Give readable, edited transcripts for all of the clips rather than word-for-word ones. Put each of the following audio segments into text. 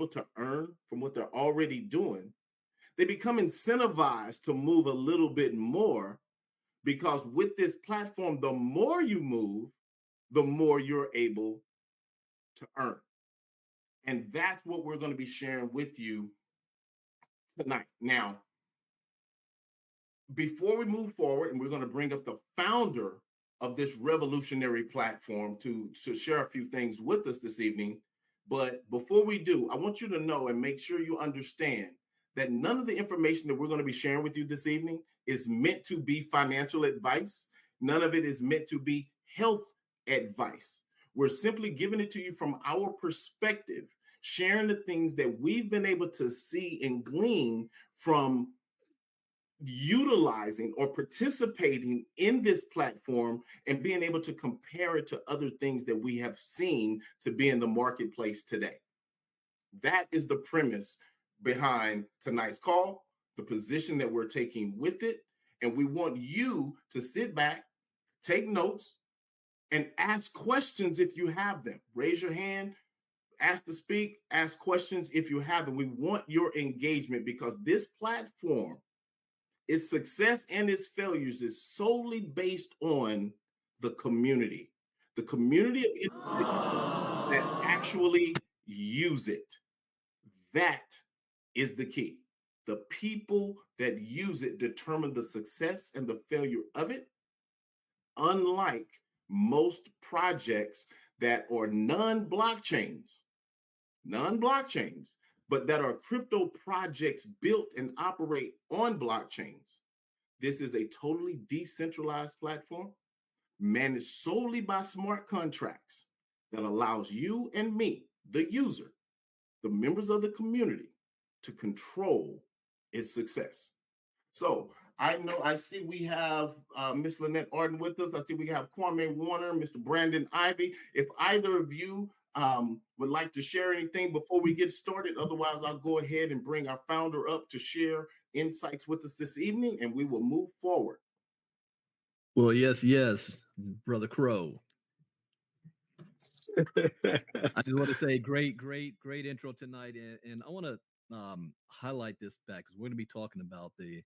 to earn from what they're already doing, they become incentivized to move a little bit more because with this platform, the more you move, the more you're able to earn. And that's what we're going to be sharing with you tonight. Now, before we move forward, and we're going to bring up the founder of this revolutionary platform to share a few things with us this evening. But before we do, I want you to know and make sure you understand that none of the information that we're going to be sharing with you this evening is meant to be financial advice. None of it is meant to be health advice. We're simply giving it to you from our perspective, sharing the things that we've been able to see and glean from utilizing or participating in this platform and being able to compare it to other things that we have seen to be in the marketplace today. That is the premise behind tonight's call, the position that we're taking with it. And we want you to sit back, take notes, and ask questions if you have them. Raise your hand, ask to speak, ask questions if you have them. We want your engagement because this platform, its success and its failures is solely based on the community of individuals that actually use it. That is the key. The people that use it determine the success and the failure of it, unlike most projects that are non blockchains, but that are crypto projects built and operate on blockchains. This is a totally decentralized platform managed solely by smart contracts that allows you and me, the user, the members of the community, to control its success. So I see we have Miss Lynette Arden with us. I see we have Kwame Warner, Mr. Brandon Ivy. If either of you would like to share anything before we get started, otherwise I'll go ahead and bring our founder up to share insights with us this evening, and we will move forward. Well, yes, Brother Crow. I just want to say great intro tonight. And I want to highlight this fact because we're going to be talking about the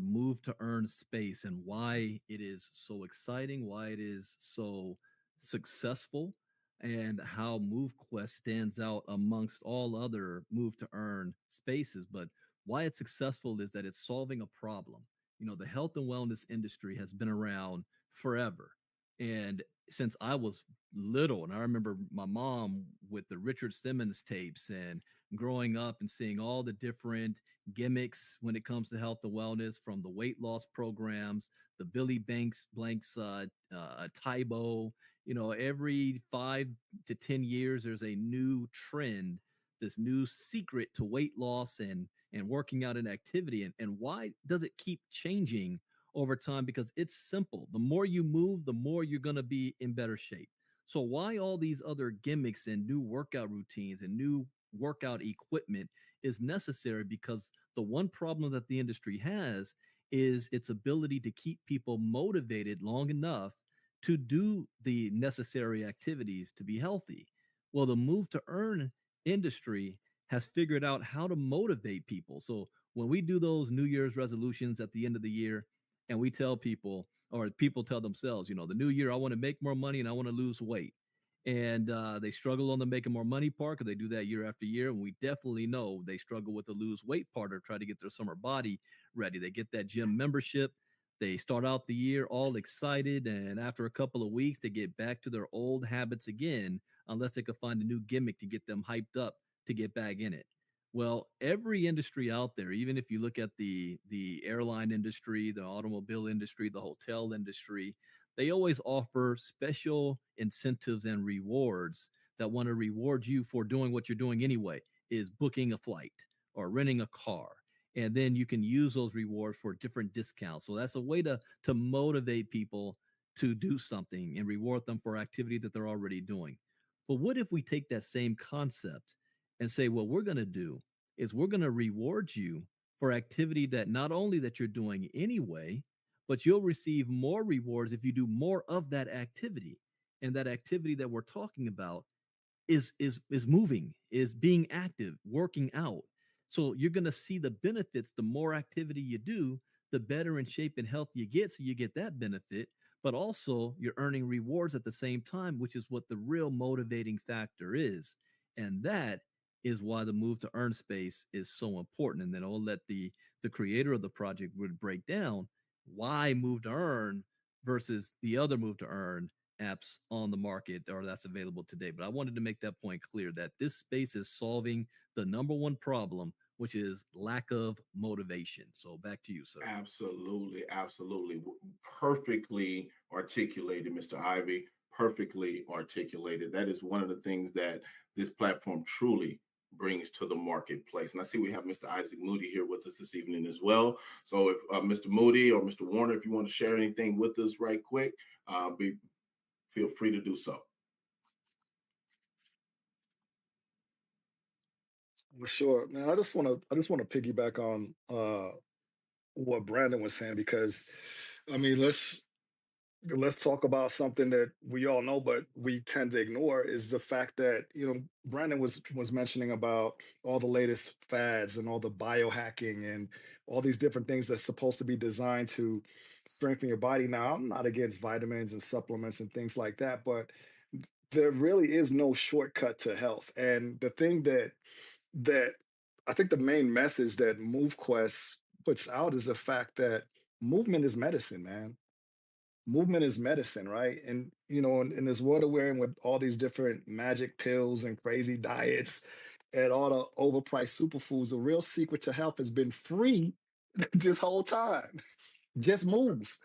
move to earn space and why it is so exciting, why it is so successful, and how Movequest stands out amongst all other move to earn spaces. But why it's successful is that it's solving a problem. You know, the health and wellness industry has been around forever. And since I was little, and I remember my mom with the Richard Simmons tapes and growing up and seeing all the different gimmicks when it comes to health and wellness, from the weight loss programs, the Billy Blanks Tybo. You know, every 5 to 10 years, there's a new trend, this new secret to weight loss and working out and activity. And why does it keep changing over time? Because it's simple. The more you move, the more you're going to be in better shape. So why all these other gimmicks and new workout routines and new workout equipment is necessary? Because the one problem that the industry has is its ability to keep people motivated long enough to do the necessary activities to be healthy. Well, the move to earn industry has figured out how to motivate people. So when we do those New Year's resolutions at the end of the year, and we tell people, or people tell themselves, you know, the new year, I want to make more money and I want to lose weight. And they struggle on the making more money part because they do that year after year. And we definitely know they struggle with the lose weight part or try to get their summer body ready. They get that gym membership. They start out the year all excited. And after a couple of weeks, they get back to their old habits again, unless they could find a new gimmick to get them hyped up to get back in it. Well, every industry out there, even if you look at the airline industry, the automobile industry, the hotel industry, they always offer special incentives and rewards that want to reward you for doing what you're doing anyway, is booking a flight or renting a car. And then you can use those rewards for different discounts. So that's a way to motivate people to do something and reward them for activity that they're already doing. But what if we take that same concept and say, what we're going to do is we're going to reward you for activity that not only that you're doing anyway, but you'll receive more rewards if you do more of that activity. And that activity that we're talking about is moving, is being active, working out. So you're going to see the benefits. The more activity you do, the better in shape and health you get. So you get that benefit, but also you're earning rewards at the same time, which is what the real motivating factor is. And that is why the move to earn space is so important. And then I'll let the creator of the project would break down why move to earn versus the other move to earn apps on the market or that's available today. But I wanted to make that point clear that this space is solving the number one problem, which is lack of motivation. So back to you, sir. Absolutely, absolutely. Perfectly articulated, Mr. Ivy. Perfectly articulated. That is one of the things that this platform truly brings to the marketplace. And I see we have Mr. Isaac Moody here with us this evening as well. So if Mr. Moody or Mr. Warner, if you want to share anything with us right quick, be feel free to do so. Well, sure, man. I just want to piggyback on what Brandon was saying because I mean, let's talk about something that we all know, but we tend to ignore is the fact that, you know, Brandon was mentioning about all the latest fads and all the biohacking and all these different things that's supposed to be designed to strengthen your body. Now, I'm not against vitamins and supplements and things like that, but there really is no shortcut to health. And the thing that I think the main message that MoveQuest puts out is the fact that movement is medicine, man. Movement is medicine, right? And you know, in this world that we're in with all these different magic pills and crazy diets and all the overpriced superfoods, the real secret to health has been free this whole time. Just move.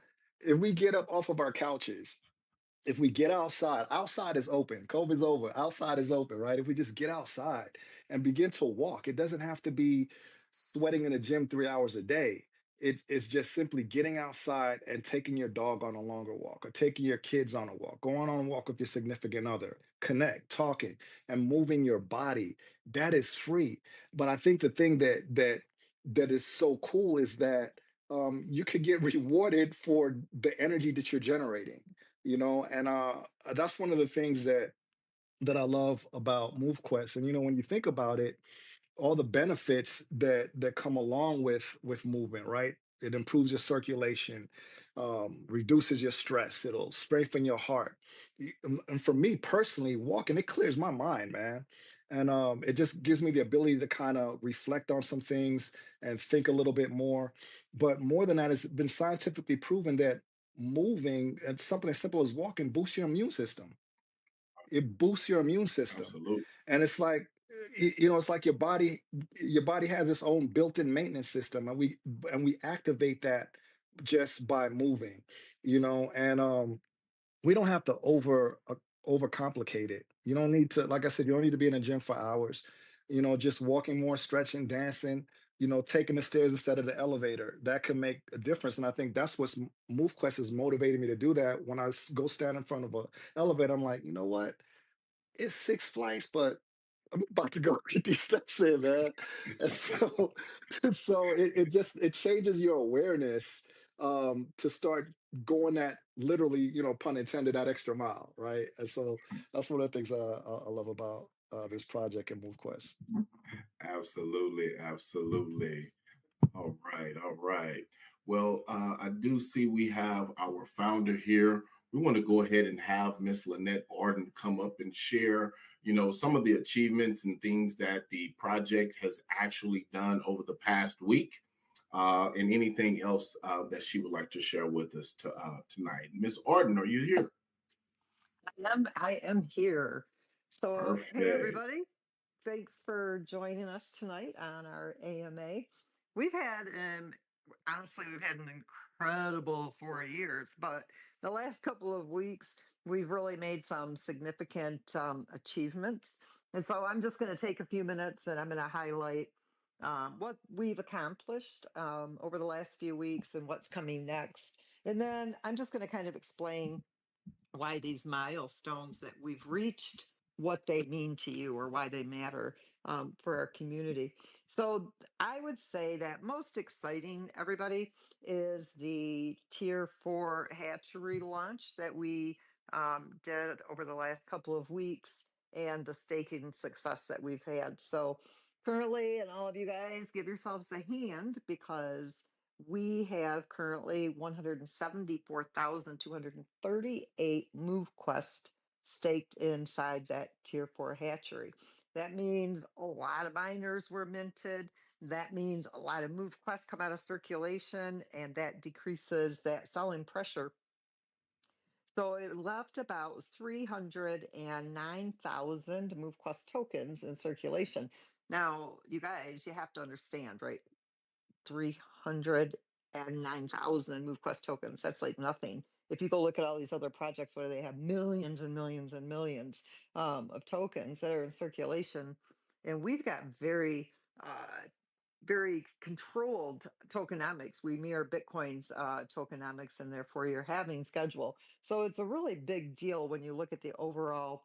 If we get up off of our couches, if we get outside, outside is open. COVID's over. Outside is open, right? If we just get outside and begin to walk, it doesn't have to be sweating in the gym 3 hours a day. It's just simply getting outside and taking your dog on a longer walk or taking your kids on a walk, going on a walk with your significant other, connect, talking, and moving your body. That is free. But I think the thing that is so cool is that you could get rewarded for the energy that you're generating, you know. And that's one of the things that I love about MoveQuest. And you know, when you think about it, all the benefits that come along with movement, right? It improves your circulation, reduces your stress, it'll strengthen your heart. And for me personally, walking, it clears my mind, man. And it just gives me the ability to kind of reflect on some things and think a little bit more. But more than that, it's been scientifically proven that moving and something as simple as walking boosts your immune system. It boosts your immune system. Absolutely. And it's like, you know, it's like your body has its own built-in maintenance system, and we activate that just by moving, you know. And we don't have to overcomplicate it. You don't need to, like I said, you don't need to be in a gym for hours. You know, just walking more, stretching, dancing, you know, taking the stairs instead of the elevator. That can make a difference. And I think that's what's MoveQuest is motivating me to do that. When go stand in front of a elevator, I'm like, you know what? It's 6 flights, but I'm about to go get these steps in, man. And so, so it changes your awareness to start going that literally, you know, pun intended, that extra mile, right? And so that's one of the things I love about this project and MoveQuest. Absolutely, absolutely. All right, all right. Well, I do see we have our founder here. We want to go ahead and have Miss Lynette Arden come up and share, you know, some of the achievements and things that the project has actually done over the past week, and anything else that she would like to share with us tonight. Miss Arden, are you here? I am here. So, hey Perfect. everybody. Thanks for joining us tonight on our AMA. We've had honestly we've had an incredible 4 years, but the last couple of weeks we've really made some significant achievements. And so I'm just going to take a few minutes and I'm going to highlight what we've accomplished over the last few weeks and what's coming next. And then I'm just going to kind of explain why these milestones that we've reached, what they mean to you or why they matter for our community. So I would say that most exciting, everybody, is the Tier 4 hatchery launch that we did over the last couple of weeks. and the staking success that we've had. So currently, and all of you guys, give yourselves a hand because we have currently 174,238 MoveQuest staked inside that tier 4 hatchery. That means a lot of miners were minted. That means a lot of MoveQuest come out of circulation, and that decreases that selling pressure. So it left about 309,000 MoveQuest tokens in circulation. Now, you guys, you have to understand, right? 309,000 MoveQuest tokens. That's like nothing. If you go look at all these other projects where they have millions and millions and millions of tokens that are in circulation, and we've got very controlled tokenomics. We mirror Bitcoin's tokenomics and therefore your halving schedule. So it's a really big deal when you look at the overall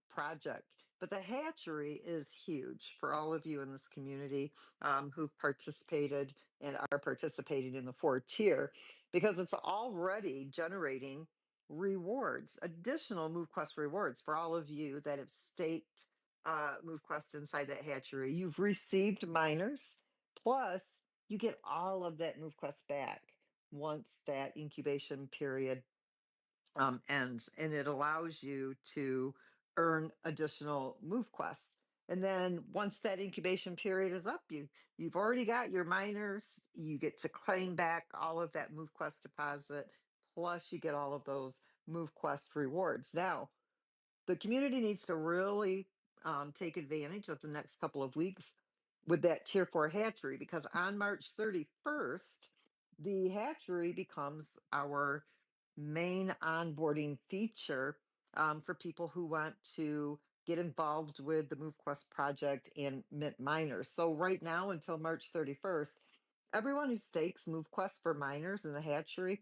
project. But the hatchery is huge for all of you in this community who've participated and are participating in the 4 tier, because it's already generating rewards, additional MoveQuest rewards for all of you that have staked MoveQuest inside that hatchery. You've received miners, plus you get all of that MoveQuest back once that incubation period ends, and it allows you to earn additional MoveQuest. And then once that incubation period is up, you've already got your miners. You get to claim back all of that MoveQuest deposit, plus you get all of those MoveQuest rewards. Now, the community needs to really take advantage of the next couple of weeks with that tier 4 hatchery, because on March 31st, the hatchery becomes our main onboarding feature for people who want to get involved with the MoveQuest project and mint miners. So right now until March 31st, everyone who stakes MoveQuest for miners in the hatchery,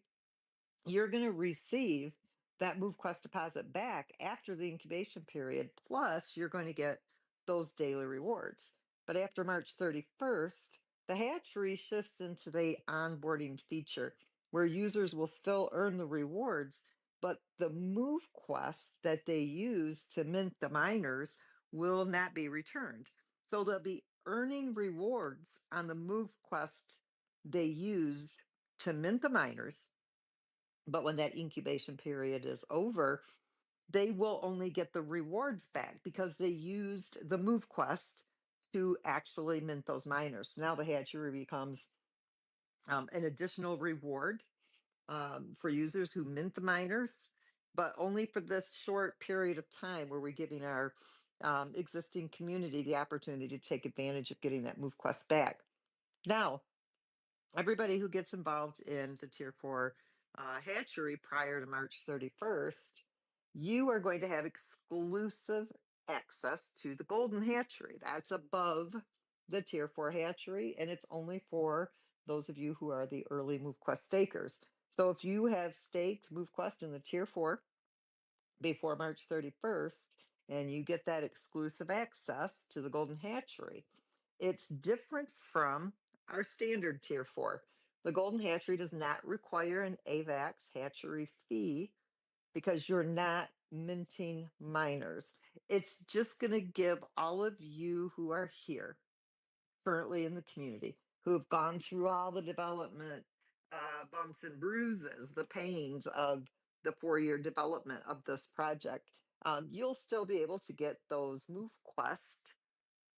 you're going to receive that MoveQuest deposit back after the incubation period. Plus, you're going to get those daily rewards. But after March 31st, the hatchery shifts into the onboarding feature where users will still earn the rewards, but the MoveQuest that they use to mint the miners will not be returned. So they'll be earning rewards on the MoveQuest they used to mint the miners, but when that incubation period is over, they will only get the rewards back because they used the MoveQuest to actually mint those miners. So now the hatchery becomes an additional reward for users who mint the miners, but only for this short period of time where we're giving our existing community the opportunity to take advantage of getting that MoveQuest back. Now, everybody who gets involved in the tier 4 hatchery prior to March 31st, you are going to have exclusive access to the golden hatchery. That's above the tier 4 hatchery, and it's only for those of you who are the early MoveQuest stakers. So if you have staked MoveQuest in the tier 4 before March 31st, and you get that exclusive access to the golden hatchery, it's different from our standard tier 4. The golden hatchery does not require an AVAX hatchery fee because you're not minting miners. It's just going to give all of you who are here currently in the community, who have gone through all the development bumps and bruises, the pains of the 4-year development of this project, you'll still be able to get those MoveQuest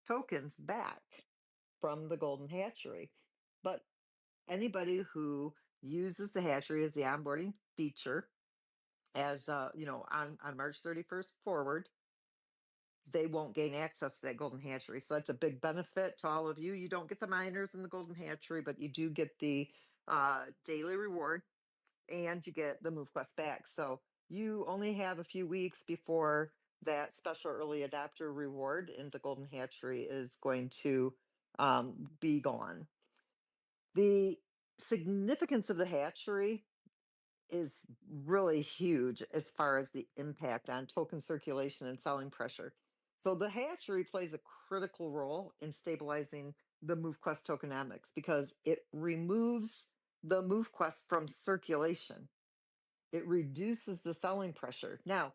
tokens back from the golden hatchery. But anybody who uses the hatchery as the onboarding feature, as on March 31st forward, they won't gain access to that golden hatchery. So that's a big benefit to all of you. You don't get the miners in the golden hatchery, but you do get the daily reward, and you get the MoveQuest back. So you only have a few weeks before that special early adopter reward in the golden hatchery is going to be gone. The significance of the hatchery is really huge as far as the impact on token circulation and selling pressure. So the hatchery plays a critical role in stabilizing the MoveQuest tokenomics because it removes the MoveQuest from circulation. It reduces the selling pressure. Now,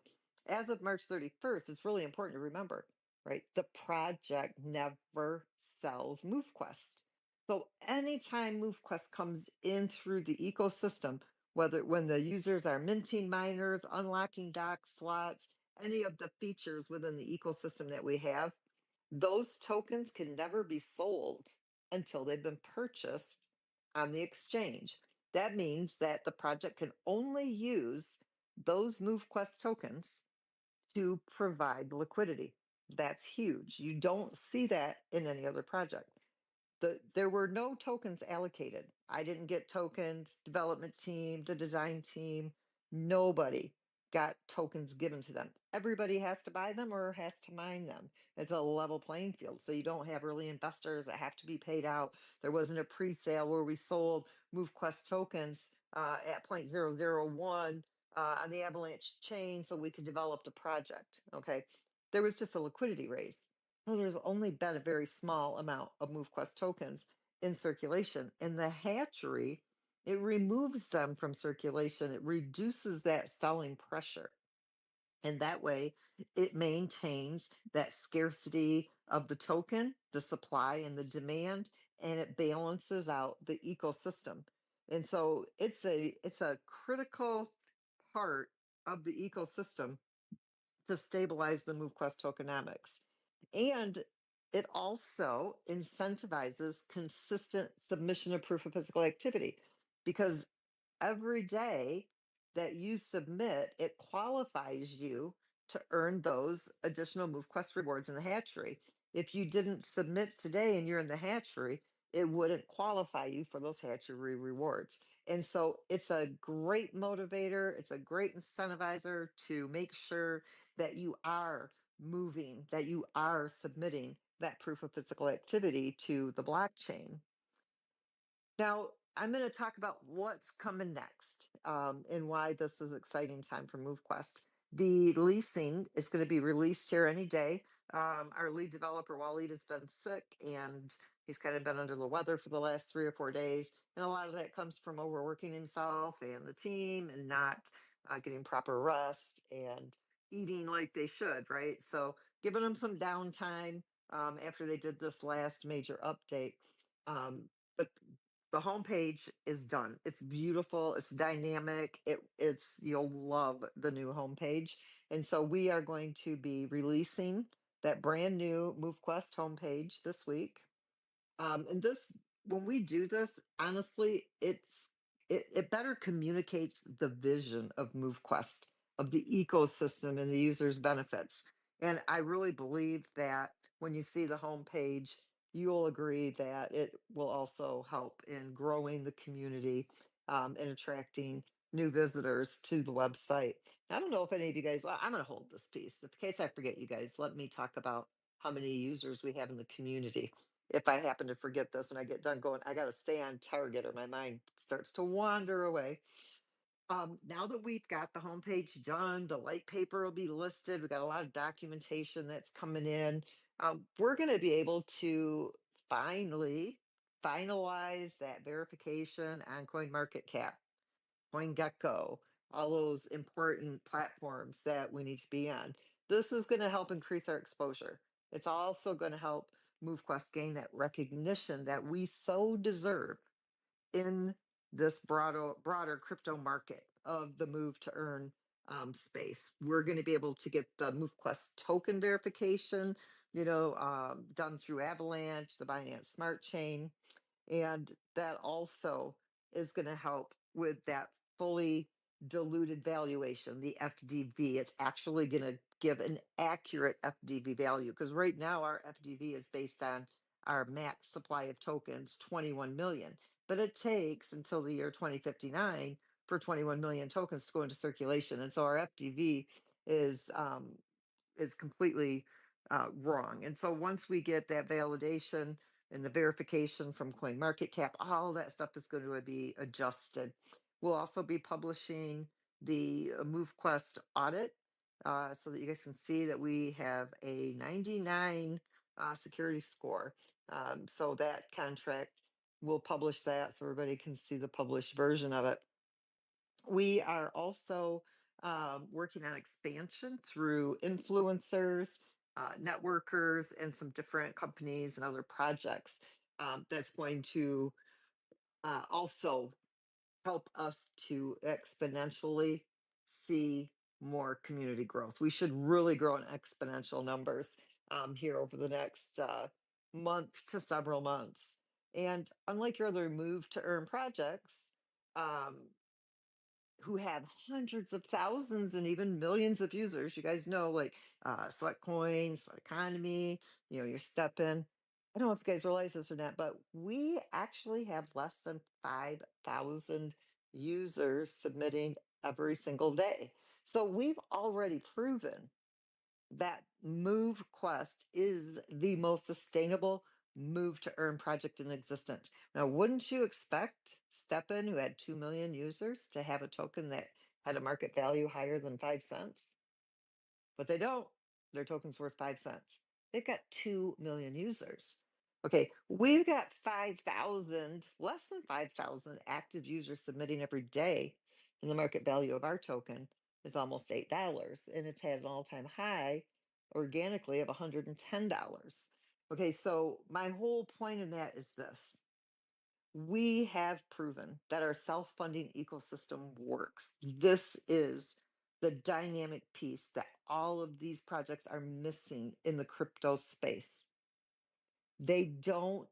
as of March 31st, it's really important to remember, right? The project never sells Movequest. So anytime Movequest comes in through the ecosystem, whether when the users are minting miners, unlocking dock slots, any of the features within the ecosystem that we have, those tokens can never be sold until they've been purchased on the exchange. That means that the project can only use those MoveQuest tokens to provide liquidity. That's huge. You don't see that in any other project. There were no tokens allocated. I didn't get tokens, development team, the design team, nobody got tokens given to them. Everybody has to buy them or has to mine them. It's a level playing field. So you don't have early investors that have to be paid out. There wasn't a pre-sale where we sold MoveQuest tokens at 0.001 on the Avalanche chain so we could develop the project. Okay. There was just a liquidity raise. Well, there's only been a very small amount of MoveQuest tokens in circulation. In the hatchery, it removes them from circulation. It reduces that selling pressure. And that way, it maintains that scarcity of the token, the supply and the demand, and it balances out the ecosystem. And so it's a critical part of the ecosystem to stabilize the MoveQuest tokenomics. And it also incentivizes consistent submission of proof of physical activity because every day that you submit, it qualifies you to earn those additional MoveQuest rewards in the hatchery. If you didn't submit today and you're in the hatchery, it wouldn't qualify you for those hatchery rewards. And so it's a great motivator, it's a great incentivizer to make sure that you are moving, that you are submitting that proof of physical activity to the blockchain. Now, I'm going to talk about what's coming next and why this is an exciting time for MoveQuest. The leasing is going to be released here any day. Our lead developer, Waleed, has been sick and he's kind of been under the weather for the last 3 or 4 days. And a lot of that comes from overworking himself and the team and not getting proper rest and eating like they should, right? So, giving them some downtime after they did this last major update. But the homepage is done. It's beautiful. It's dynamic. It's you'll love the new homepage. And so we are going to be releasing that brand new MoveQuest homepage this week. And this, when we do this, honestly, it better communicates the vision of MoveQuest, of the ecosystem and the user's benefits. And I really believe that when you see the homepage, you'll agree that it will also help in growing the community and attracting new visitors to the website. I don't know if any of you guys, well, I'm going to hold this piece. In case I forget you guys, let me talk about how many users we have in the community. If I happen to forget this when I get done going, I got to stay on target or my mind starts to wander away. Now that we've got the homepage done, the light paper will be listed. We got a lot of documentation that's coming in. We're going to be able to finally finalize that verification on CoinMarketCap, CoinGecko, all those important platforms that we need to be on. This is going to help increase our exposure. It's also going to help MoveQuest gain that recognition that we so deserve in this broader crypto market of the move to earn space. We're going to be able to get the MoveQuest token verification, done through Avalanche, the Binance Smart Chain. And that also is going to help with that fully diluted valuation, the FDV. It's actually going to give an accurate FDV value because right now our FDV is based on our max supply of tokens, 21 million. But it takes until the year 2059 for 21 million tokens to go into circulation. And so our FDV is completely wrong. And so once we get that validation and the verification from CoinMarketCap, all that stuff is going to be adjusted. We'll also be publishing the MoveQuest audit so that you guys can see that we have a 99 security score. So that contract, we'll publish that so everybody can see the published version of it. We are also working on expansion through influencers, networkers, and some different companies and other projects. That's going to also help us to exponentially see more community growth. We should really grow in exponential numbers here over the next month to several months. And unlike your other move to earn projects, um, who have hundreds of thousands and even millions of users. You guys know, like Sweat Coins, Sweat Economy, your Step In. I don't know if you guys realize this or not, but we actually have less than 5,000 users submitting every single day. So we've already proven that Movequest is the most sustainable move to earn project in existence. Now, wouldn't you expect StepIn, who had 2 million users, to have a token that had a market value higher than 5 cents? But they don't. Their token's worth 5 cents. They've got 2 million users. Okay, we've got 5,000, less than 5,000 active users submitting every day, and the market value of our token is almost $8, and it's had an all-time high organically of $110. Okay, so my whole point in that is this: we have proven that our self-funding ecosystem works. This is the dynamic piece that all of these projects are missing in the crypto space. They don't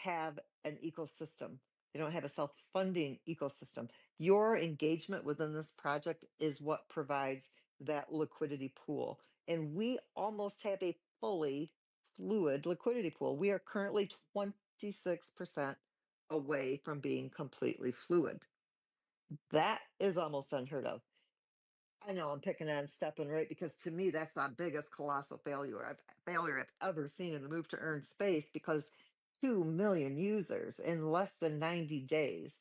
have an ecosystem. They don't have a self-funding ecosystem. Your engagement within this project is what provides that liquidity pool. And we almost have a fully fluid liquidity pool. We are currently 26% away from being completely fluid. That is almost unheard of. I know I'm picking on Steppen, right? Because to me, that's the biggest colossal failure I've ever seen in the move to earn space, because 2 million users in less than 90 days.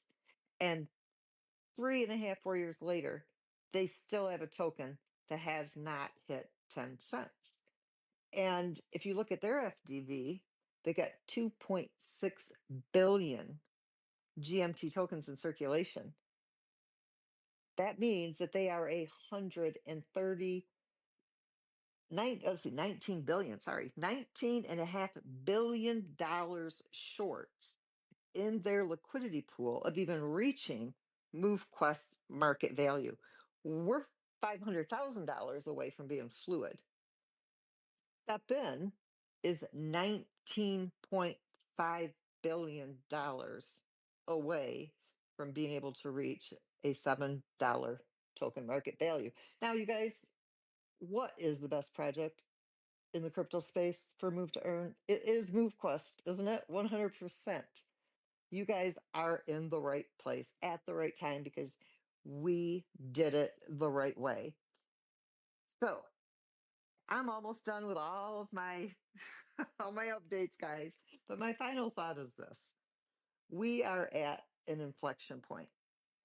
And 3.5, 4 years later, they still have a token that has not hit 10 cents. And if you look at their FDV, they got 2.6 billion GMT tokens in circulation. That means that they are 19 billion, sorry, $19.5 billion short in their liquidity pool of even reaching Movequest's market value. We're $500,000 away from being fluid. Step In is $19.5 billion away from being able to reach a $7 token market value. Now, you guys, what is the best project in the crypto space for Move to Earn? It is Movequest, isn't it? 100%. You guys are in the right place at the right time, because we did it the right way. So I'm almost done with all of my all my updates, guys. But my final thought is this: we are at an inflection point.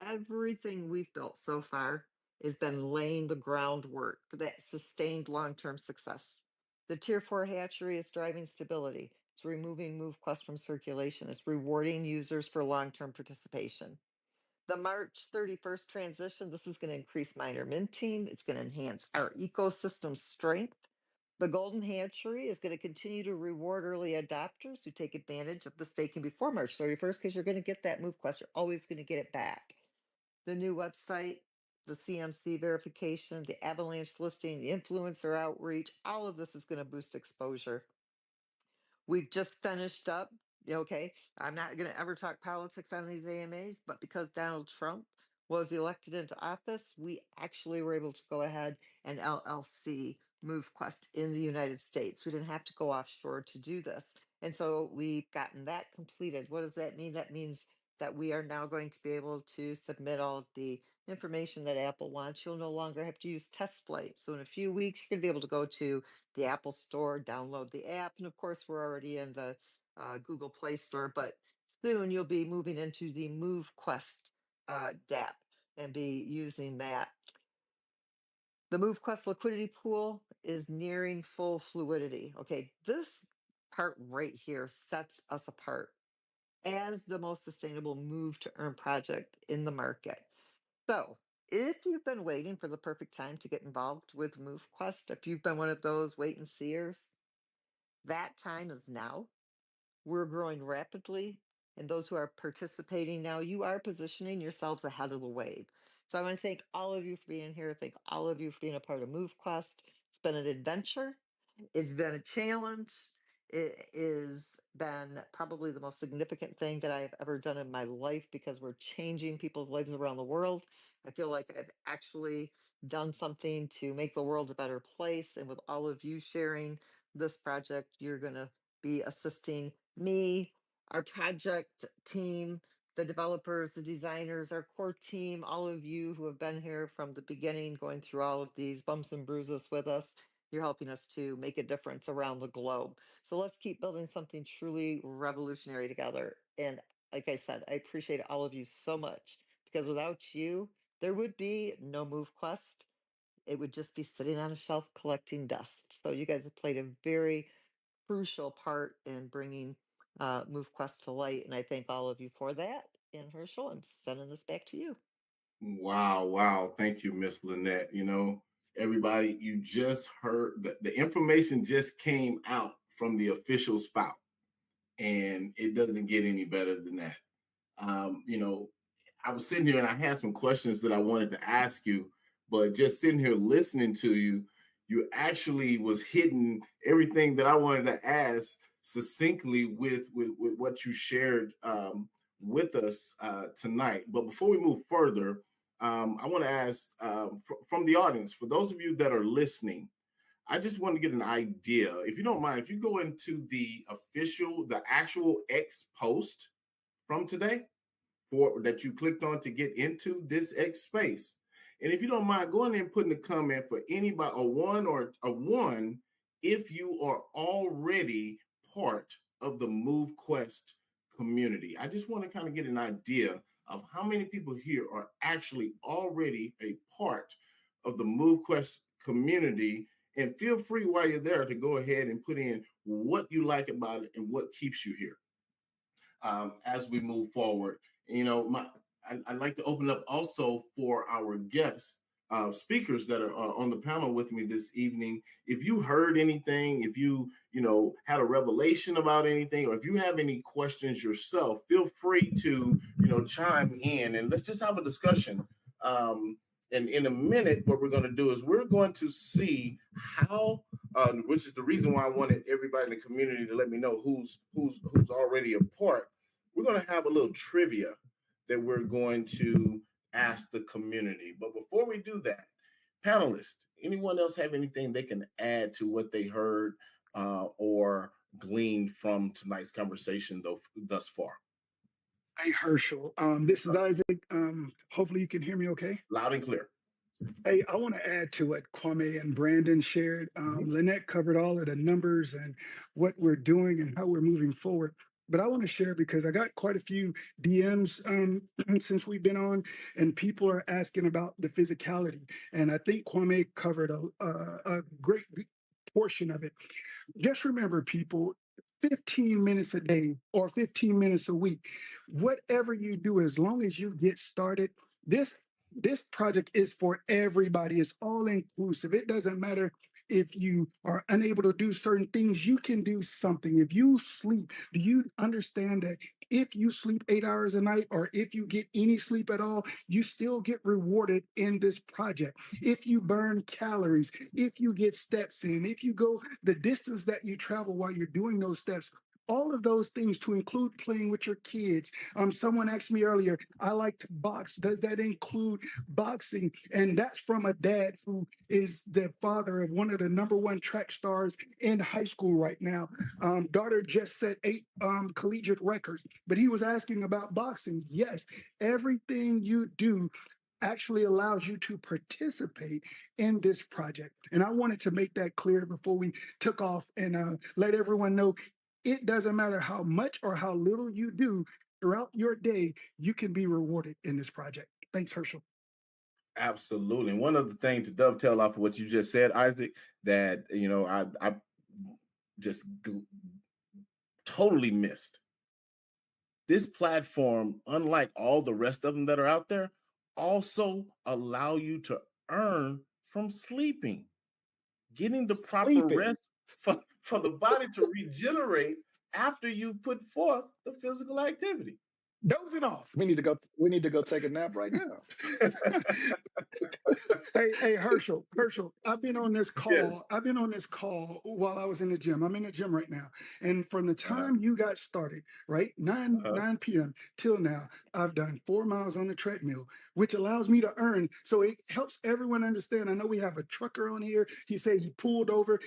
Everything we've built so far has been laying the groundwork for that sustained long-term success. The Tier 4 hatchery is driving stability. It's removing MoveQuest from circulation. It's rewarding users for long-term participation. The March 31st transition, this is going to increase miner minting. It's going to enhance our ecosystem strength. The Golden Hatchery is going to continue to reward early adopters who take advantage of the staking before March 31st, because you're going to get that MoveQuest. You're always going to get it back. The new website, the CMC verification, the avalanche listing, the influencer outreach, all of this is going to boost exposure. We've just finished up. Okay, I'm not going to ever talk politics on these AMAs, but because Donald Trump was elected into office, we actually were able to go ahead and LLC MoveQuest in the United States. We didn't have to go offshore to do this. And so we've gotten that completed. What does that mean? That means that we are now going to be able to submit all of the information that Apple wants. You'll no longer have to use test flight. So in a few weeks, you're going to be able to go to the Apple Store, download the app. And of course, we're already in the Google Play Store, but soon you'll be moving into the MoveQuest DApp and be using that. The MoveQuest liquidity pool is nearing full fluidity. Okay, this part right here sets us apart as the most sustainable move to earn project in the market. So If you've been waiting for the perfect time to get involved with MoveQuest, if you've been one of those wait and seers, that time is now. We're growing rapidly, and those who are participating now, you are positioning yourselves ahead of the wave. So I want to thank all of you for being here. Thank all of you for being a part of MoveQuest. It's been an adventure. It's been a challenge. It has been probably the most significant thing that I've ever done in my life because we're changing people's lives around the world. I feel like I've actually done something to make the world a better place. And with all of you sharing this project, you're going to be assisting me, our project team, the developers, the designers, our core team, all of you who have been here from the beginning, going through all of these bumps and bruises with us. You're helping us to make a difference around the globe. So let's keep building something truly revolutionary together. And like I said, I appreciate all of you so much because without you, there would be no MoveQuest. It would just be sitting on a shelf collecting dust. So you guys have played a very crucial part in bringing MoveQuest to light. And I thank all of you for that. And Herschel, I'm sending this back to you. Wow, wow. Thank you, Miss Lynette. Everybody, you just heard the information just came out from the official spout, and it doesn't get any better than that. I was sitting here and I had some questions that I wanted to ask you, but just sitting here listening to you, you actually was hitting everything that I wanted to ask succinctly with what you shared with us tonight. But before we move further, I want to ask from the audience, for those of you that are listening, I just want to get an idea. If you don't mind, if you go into the actual X post from today, for that you clicked on to get into this X space. And if you don't mind, go in there and putting a comment for anybody, a one, if you are already part of the MoveQuest community. I just want to kind of get an idea of how many people here are actually already a part of the MoveQuest community. And feel free while you're there to go ahead and put in what you like about it and what keeps you here as we move forward. I'd like to open up also for our guests, speakers that are on the panel with me this evening. If you heard anything, if you had a revelation about anything, or if you have any questions yourself, feel free to chime in and let's just have a discussion. And in a minute, what we're going to do is we're going to see how, which is the reason why I wanted everybody in the community to let me know who's already a part. We're going to have a little trivia that we're going to ask the community. But before we do that, panelists, anyone else have anything they can add to what they heard or gleaned from tonight's conversation thus far? Hey, Herschel. This is Isaac. Hopefully you can hear me okay. Loud and clear. Hey, I want to add to what Kwame and Brandon shared. Lynette covered all of the numbers and what we're doing and how we're moving forward. But I want to share because I got quite a few DMs since we've been on, and people are asking about the physicality. And I think Kwame covered a great portion of it. Just remember, people, 15 minutes a day or 15 minutes a week, whatever you do, as long as you get started, this project is for everybody. It's all inclusive. It doesn't matter if you are unable to do certain things, you can do something. If you sleep, do you understand that if you sleep 8 hours a night or if you get any sleep at all, you still get rewarded in this project? If you burn calories, if you get steps in, if you go the distance that you travel while you're doing those steps, all of those things, to include playing with your kids. Someone asked me earlier, I like to box. Does that include boxing? And that's from a dad who is the father of one of the #1 track stars in high school right now. Daughter just set 8 collegiate records, but he was asking about boxing. Yes, everything you do actually allows you to participate in this project. And I wanted to make that clear before we took off and let everyone know it doesn't matter how much or how little you do throughout your day, you can be rewarded in this project. Thanks, Herschel. Absolutely. And one other thing to dovetail off of what you just said, Isaac, that I just totally missed. This platform, unlike all the rest of them that are out there, also allow you to earn from sleeping, getting the proper Sleeping. rest for the body to regenerate after you've put forth the physical activity. Dozing off. We need to go take a nap right now. Hey, Herschel, I've been on this Yeah. call. I've been on this call while I was in the gym. I'm in the gym right now. And from the Uh-huh, time you got started, right, 9, uh-huh. 9 p.m. till now, I've done 4 miles on the treadmill, which allows me to earn. So it helps everyone understand. I know we have a trucker on here. He said he pulled over.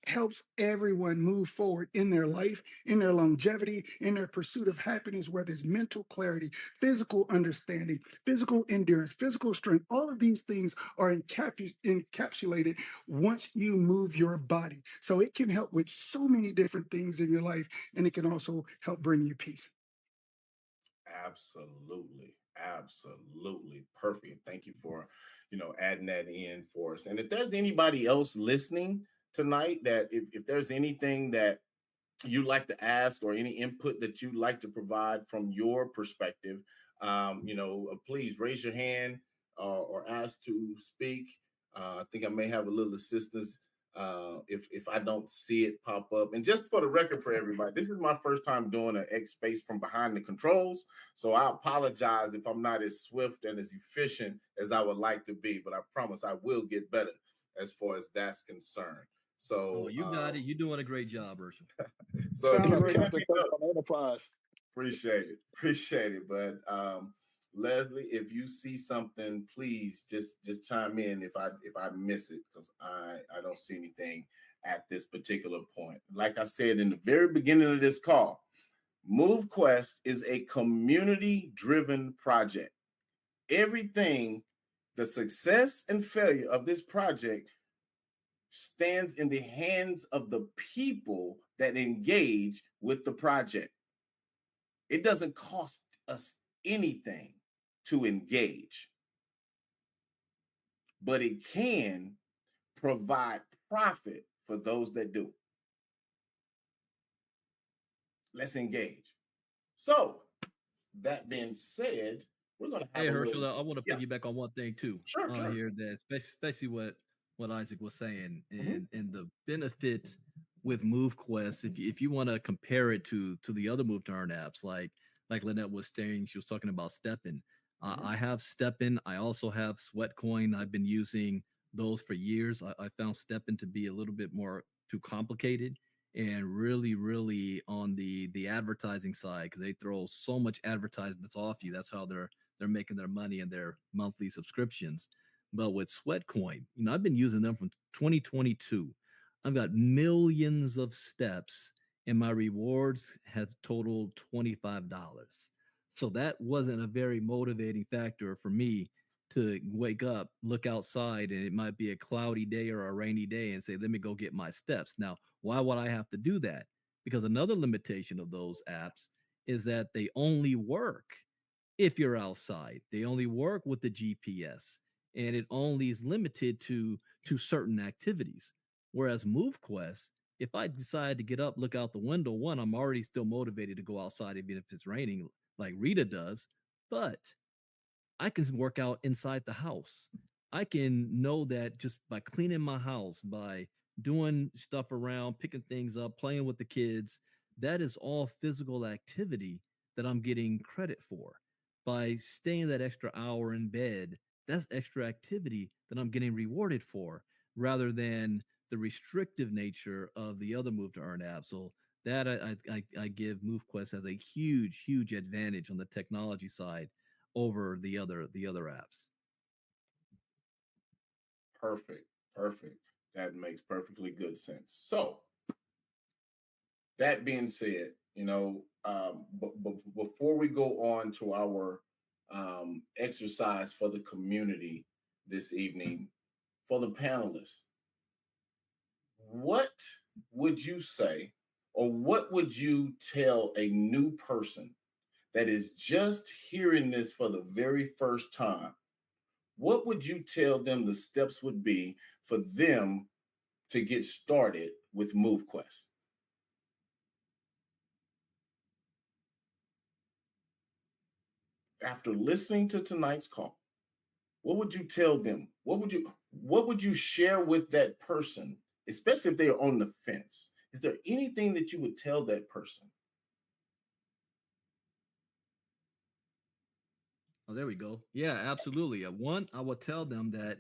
Helps everyone move forward in their life, in their longevity, in their pursuit of happiness, whether it's mental clarity, physical understanding, physical endurance, physical strength. All of these things are encapsulated once you move your body. So it can help with so many different things in your life, and it can also help bring you peace. Absolutely. Absolutely. Perfect. Thank you for, adding that in for us. And if there's anybody else listening tonight, that if there's anything that you'd like to ask or any input that you'd like to provide from your perspective, please raise your hand or ask to speak. I think I may have a little assistance if I don't see it pop up. And just for the record for everybody, this is my first time doing an X space from behind the controls. So I apologize if I'm not as swift and as efficient as I would like to be, but I promise I will get better as far as that's concerned. Oh, So you got it. You're doing a great job, Urshel. so Sound like keep Captain me Kirk up. on Enterprise. Appreciate it. Appreciate it. But Leslie, if you see something, please just chime in if I miss it, because I don't see anything at this particular point. Like I said in the very beginning of this call, Movequest is a community-driven project. Everything, the success and failure of this project stands in the hands of the people that engage with the project. It doesn't cost us anything to engage, but it can provide profit for those that do. Let's engage. So, that being said, we're going to have Hey, a Herschel, little, I want to yeah, piggyback on one thing too. sure, sure. Here, that especially what Isaac was saying, Mhm, and the benefit with MoveQuest. If you want to compare it to the other Move to Earn apps, like Lynette was saying, she was talking about Steppin. mhm. I have Steppin. I also have Sweatcoin. I've been using those for years. I found Steppin to be a little bit more too complicated and really on the advertising side, because they throw so much advertisements off you. That's how they're making their money and their monthly subscriptions. But with Sweatcoin, I've been using them from 2022. I've got millions of steps, and my rewards have totaled $25. So that wasn't a very motivating factor for me to wake up, look outside, and it might be a cloudy day or a rainy day, and say, let me go get my steps. Now, why would I have to do that? Because another limitation of those apps is that they only work if you're outside. They only work with the GPS, and it only is limited to certain activities. Whereas MoveQuest, if I decide to get up, look out the window, one, I'm already still motivated to go outside even if it's raining, like Rita does. But I can work out inside the house. I can know that just by cleaning my house, by doing stuff around, picking things up, playing with the kids, that is all physical activity that I'm getting credit for. By staying that extra hour in bed, that's extra activity that I'm getting rewarded for, rather than the restrictive nature of the other Move to Earn app. So that I give MoveQuest as a huge advantage on the technology side over the other apps. Perfect. Perfect. That makes perfectly good sense. So, that being said, but before we go on to our exercise for the community this evening, for the panelists, what would you say, or what would you tell a new person that is just hearing this for the very first time? What would you tell them the steps would be for them to get started with MoveQuest? after listening to tonight's call, what would you tell them? What would you share with that person, especially if they are on the fence? Is there anything that you would tell that person? Oh, there we go. Yeah, absolutely. One, I will tell them that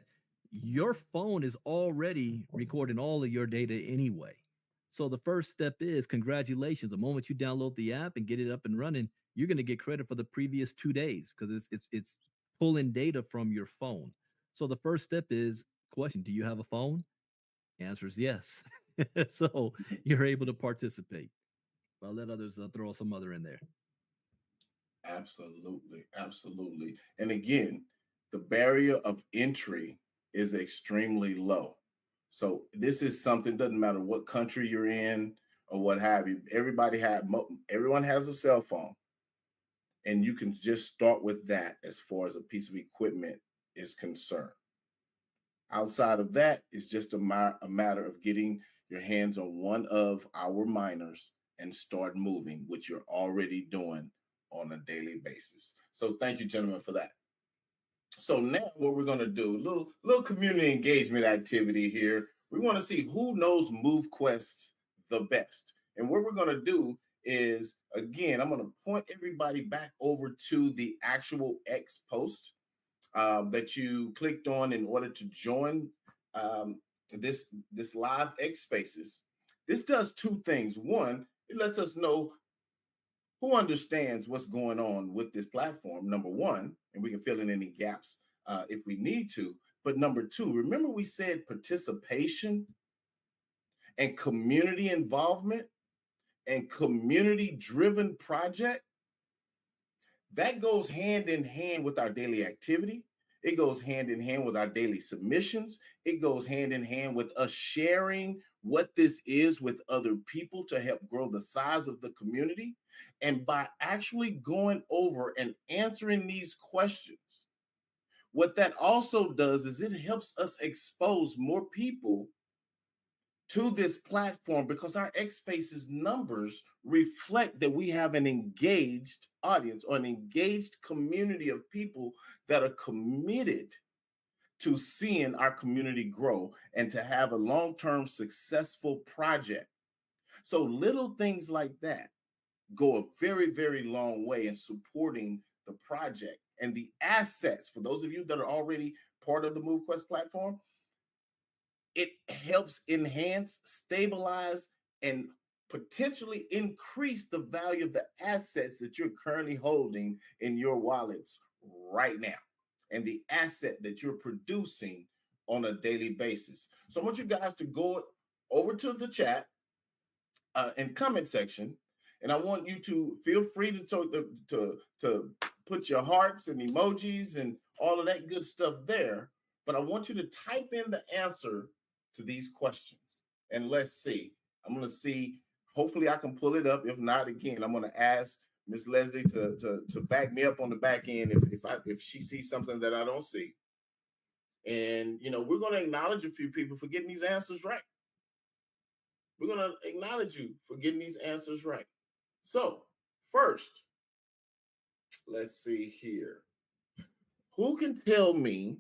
your phone is already recording all of your data anyway. So the first step is congratulations. The moment you download the app and get it up and running, you're going to get credit for the previous 2 days because it's pulling data from your phone. So the first step is question: do you have a phone? Answer is yes. So you're able to participate. I'll let others throw some other in there. Absolutely, absolutely. And again, the barrier of entry is extremely low. So this is something, doesn't matter what country you're in or what have you. Everyone has a cell phone, and you can just start with that as far as a piece of equipment is concerned. Outside of that, it's just a matter of getting your hands on one of our miners and start moving, which you're already doing on a daily basis. So thank you, gentlemen, for that. So now what we're going to do, little community engagement activity here. We want to see who knows MoveQuest the best. And what we're going to do is, again, I'm going to point everybody back over to the actual X post that you clicked on in order to join this live X Spaces. This does two things. One, it lets us know who understands what's going on with this platform, number one, and we can fill in any gaps if we need to. But number two, remember we said participation and community involvement and community driven project? That goes hand in hand with our daily activity. It goes hand in hand with our daily submissions. It goes hand in hand with us sharing what this is with other people to help grow the size of the community. And by actually going over and answering these questions, what that also does is it helps us expose more people to this platform because our X Spaces numbers reflect that we have an engaged audience or an engaged community of people that are committed to seeing our community grow and to have a long-term successful project. So little things like that go a very, very long way in supporting the project and the assets. For those of you that are already part of the MoveQuest platform, it helps enhance, stabilize, and potentially increase the value of the assets that you're currently holding in your wallets right now and the asset that you're producing on a daily basis. So I want you guys to go over to the chat and comment section, and I want you to feel free to put your hearts and emojis and all of that good stuff there. But I want you to type in the answer to these questions, and let's see. I'm going to see. Hopefully, I can pull it up. If not, again, I'm going to ask Miss Leslie to back me up on the back end if she sees something that I don't see. And we're going to acknowledge a few people for getting these answers right. We're going to acknowledge you for getting these answers right. So, first, let's see here. Who can tell me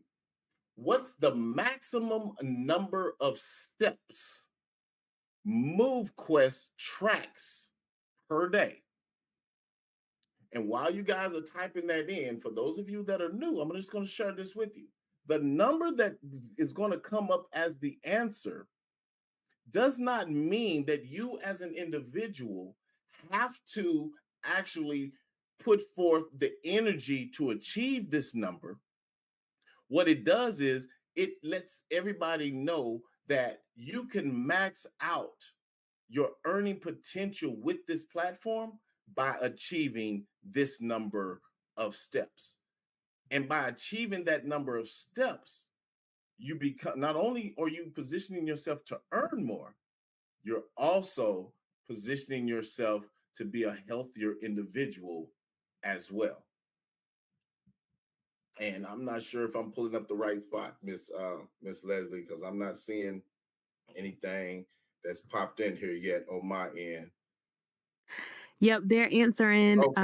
what's the maximum number of steps MoveQuest tracks per day? And while you guys are typing that in, for those of you that are new, I'm just going to share this with you. The number that is going to come up as the answer does not mean that you as an individual have to actually put forth the energy to achieve this number. What it does is it lets everybody know that you can max out your earning potential with this platform by achieving this number of steps. And by achieving that number of steps, you become, not only are you positioning yourself to earn more, you're also positioning yourself to be a healthier individual as well. And I'm not sure if I'm pulling up the right spot, Miss Leslie, because I'm not seeing anything that's popped in here yet on my end. Yep, they're answering Okay,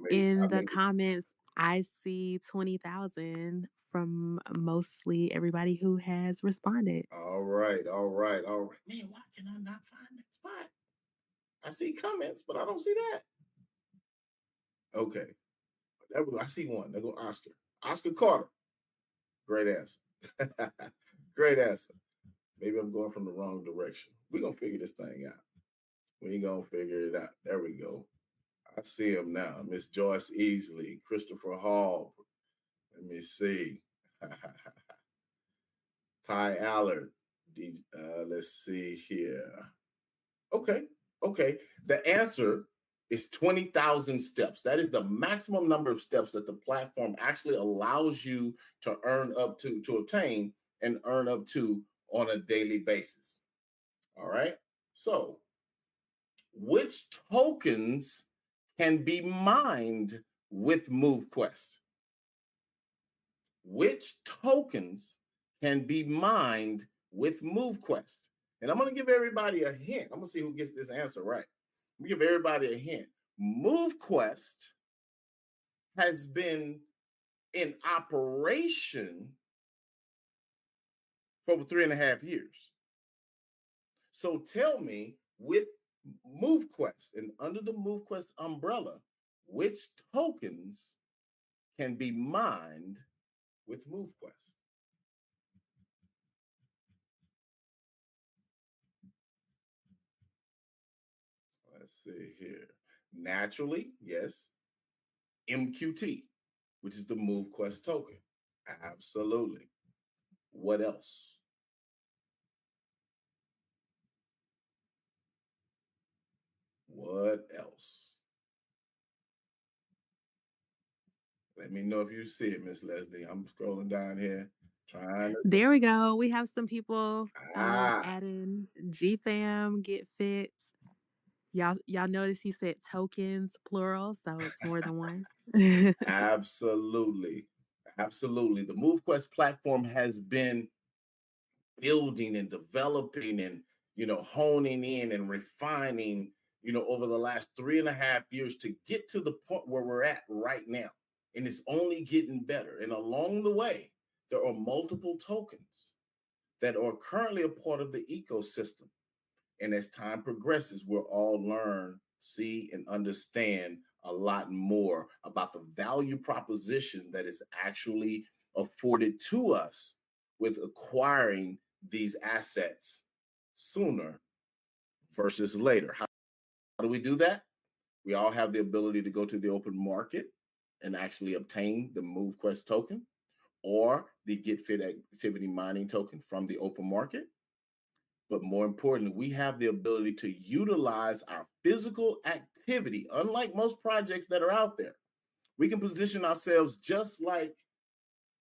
in I the made it. comments I see 20,000 from mostly everybody who has responded. All right, all right, all right. Man, why can I not find that spot? I see comments, but I don't see that. Okay. I see one. There go Oscar. Oscar Carter. Great answer. Great answer. Maybe I'm going from the wrong direction. We're gonna figure this thing out. We ain't gonna figure it out. There we go. I see him now. Miss Joyce Easley, Christopher Hall. Let me see. Ty Allard. Let's see here. Okay. Okay. The answer is 20,000 steps. That is the maximum number of steps that the platform actually allows you to obtain and earn up to on a daily basis. All right. So, which tokens can be mined with Movequest? Which tokens can be mined with Movequest? And I'm going to give everybody a hint. I'm going to see who gets this answer right. I'm going to give everybody a hint. Movequest has been in operation for over 3.5 years. So tell me, with Movequest and under the Movequest umbrella, which tokens can be mined with Movequest? Let's see here. Naturally, yes. MQT, which is the Movequest token. Absolutely. What else? What else? Let me know if you see it, Miss Leslie. I'm scrolling down here trying to. There we go. We have some people Ah, adding GFAM, Get Fit. Y'all notice he said tokens plural, so it's more than one. absolutely. Absolutely. The MoveQuest platform has been building and developing and honing in and refining over the last 3.5 years to get to the point where we're at right now, and it's only getting better. And along the way there are multiple tokens that are currently a part of the ecosystem, and as time progresses we'll all learn, see, and understand a lot more about the value proposition that is actually afforded to us with acquiring these assets sooner versus later. How do we do that? We all have the ability to go to the open market and actually obtain the Movequest token or the Get Fit activity mining token from the open market. But more importantly, we have the ability to utilize our physical activity. Unlike most projects that are out there, we can position ourselves just like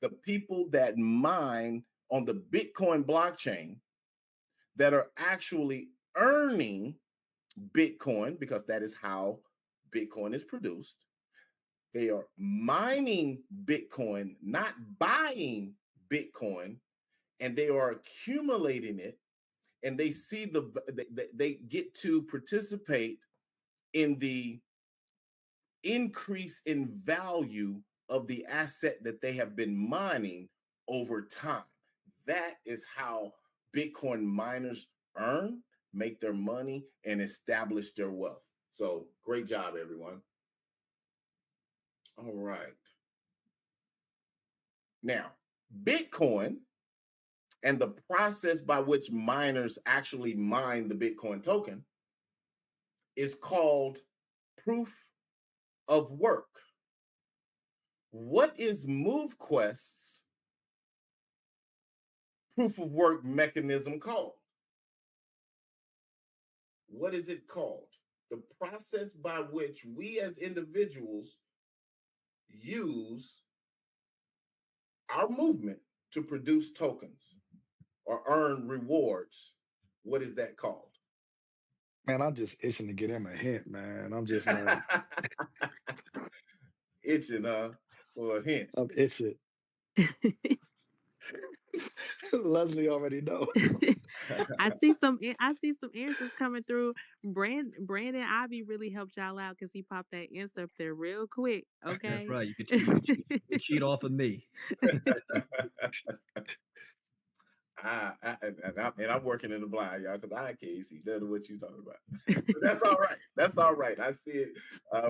the people that mine on the Bitcoin blockchain that are actually earning Bitcoin, because that is how Bitcoin is produced. They are mining Bitcoin, not buying Bitcoin, and they are accumulating it, and they see they get to participate in the increase in value of the asset that they have been mining over time. That is how Bitcoin miners earn, make their money, and establish their wealth. So great job, everyone. All right. Now, Bitcoin and the process by which miners actually mine the Bitcoin token is called proof of work. What is Movequest's proof of work mechanism called? What is it called? The process by which we as individuals use our movement to produce tokens or earn rewards. What is that called? Man, I'm just itching to get him a hint, man. I'm just like, Itching, for a hint. I'm itching. Leslie already know. I see some answers coming through. Brandon Ivy really helped y'all out because he popped that answer up there real quick. That's Okay. right. You can cheat off of me. And I'm working in the blind, y'all, because I can't see none of what you're talking about. But that's all right. That's all right. I see it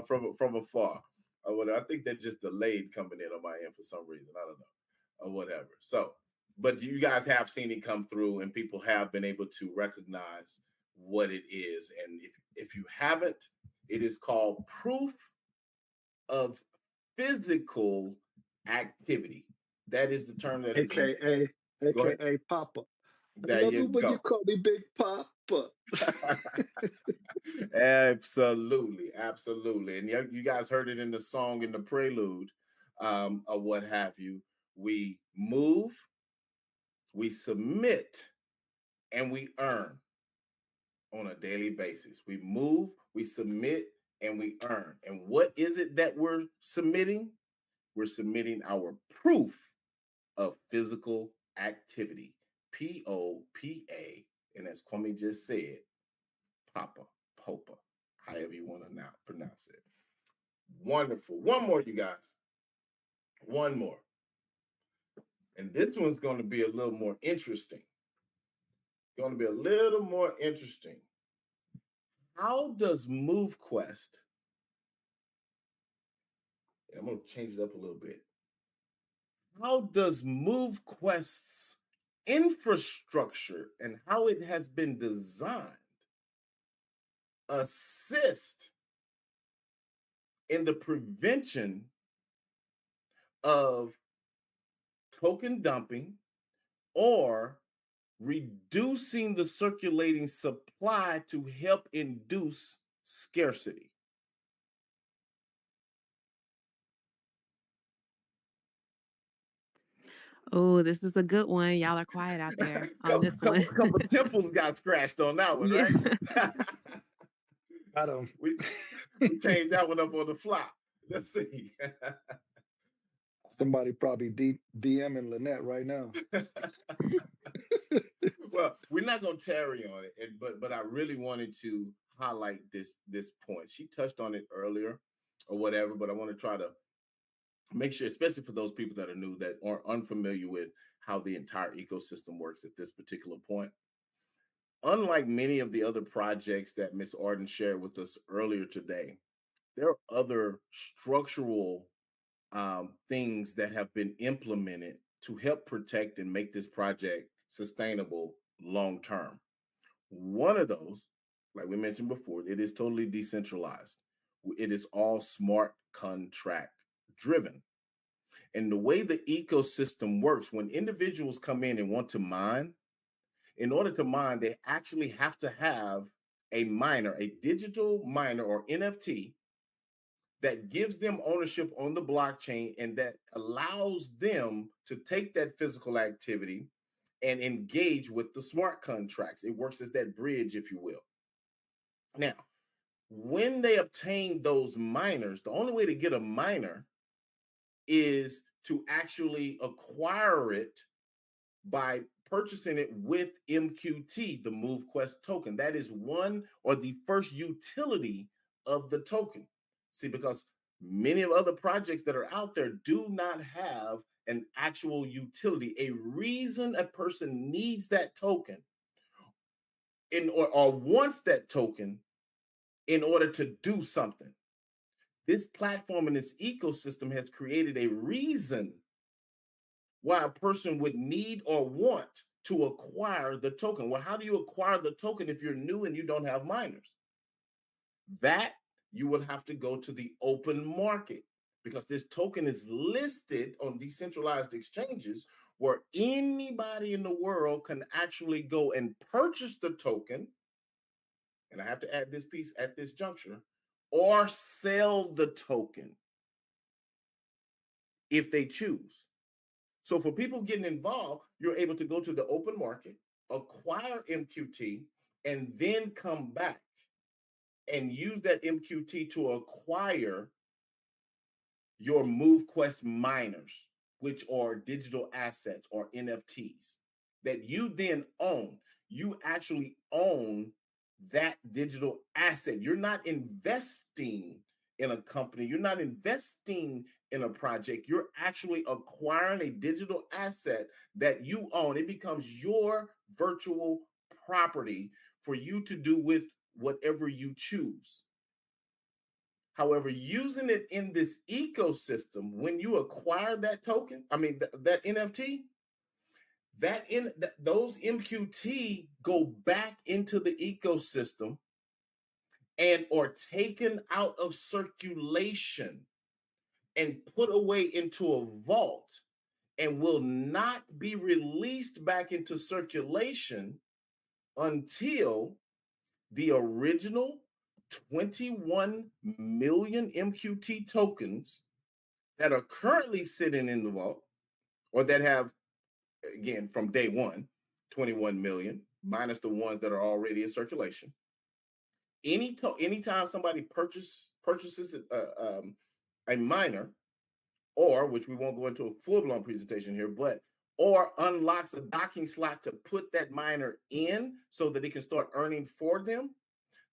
from afar. I think that just delayed coming in on my end for some reason. I don't know, or whatever. So, but you guys have seen it come through, and people have been able to recognize what it is. And if you haven't, it is called proof of physical activity. That is the term that is. AKA, Go ahead. AKA Papa. I There love you it when you go. call me Big Papa. Absolutely, absolutely. And you guys heard it in the song in the prelude, or what have you. We move, we submit, and we earn on a daily basis. We move, we submit, and we earn. And what is it that we're submitting? We're submitting our proof of physical activity. POPA. And as Kwame just said, Papa, Popa, however you want to now pronounce it. Wonderful. One more, you guys. One more. And this one's going to be a little more interesting. Going to be a little more interesting. How does Movequest, I'm going to change it up a little bit. How does Movequest's infrastructure and how it has been designed assist in the prevention of token dumping or reducing the circulating supply to help induce scarcity? Oh, this is a good one. Y'all are quiet out there on couple, this couple, one. couple temples got scratched on that one, Yeah. right? I don't. we changed that one up on the fly. Let's see. Somebody probably DMing Lynette right now. Well, we're not going to tarry on it, but I really wanted to highlight this point. She touched on it earlier or whatever, but I want to try to make sure, especially for those people that are new, that are unfamiliar with how the entire ecosystem works at this particular point. Unlike many of the other projects that Ms. Arden shared with us earlier today, there are other structural things that have been implemented to help protect and make this project sustainable long term. One of those, like we mentioned before, it is totally decentralized. It is all smart contract driven. And the way the ecosystem works, when individuals come in and want to mine, in order to mine, they actually have to have a miner, a digital miner or NFT that gives them ownership on the blockchain and that allows them to take that physical activity and engage with the smart contracts. It works as that bridge, if you will. Now, when they obtain those miners, the only way to get a miner is to actually acquire it by purchasing it with MQT, the Movequest token. That is one or the first utility of the token. See, because many of other projects that are out there do not have an actual utility, a reason a person needs that token or wants that token in order to do something. This platform and this ecosystem has created a reason why a person would need or want to acquire the token. Well, how do you acquire the token if you're new and you don't have miners? That you will have to go to the open market because this token is listed on decentralized exchanges where anybody in the world can actually go and purchase the token. And I have to add this piece at this juncture, or sell the token if they choose. So for people getting involved, you're able to go to the open market, acquire MQT, and then come back and use that MQT to acquire your Movequest miners. which are digital assets or NFTs that you then own. You actually own that digital asset. You're not investing in a company, you're not investing in a project, you're actually acquiring a digital asset that you own. It becomes your virtual property for you to do with whatever you choose. However, using it in this ecosystem, when you acquire that token, that NFT, those MQT go back into the ecosystem and are taken out of circulation and put away into a vault and will not be released back into circulation until the original 21 million MQT tokens that are currently sitting in the vault, or that have, again, from day one, 21 million, minus the ones that are already in circulation. Anytime somebody purchases a miner, or, which we won't go into a full-blown presentation here, or unlocks a docking slot to put that miner in so that it can start earning for them,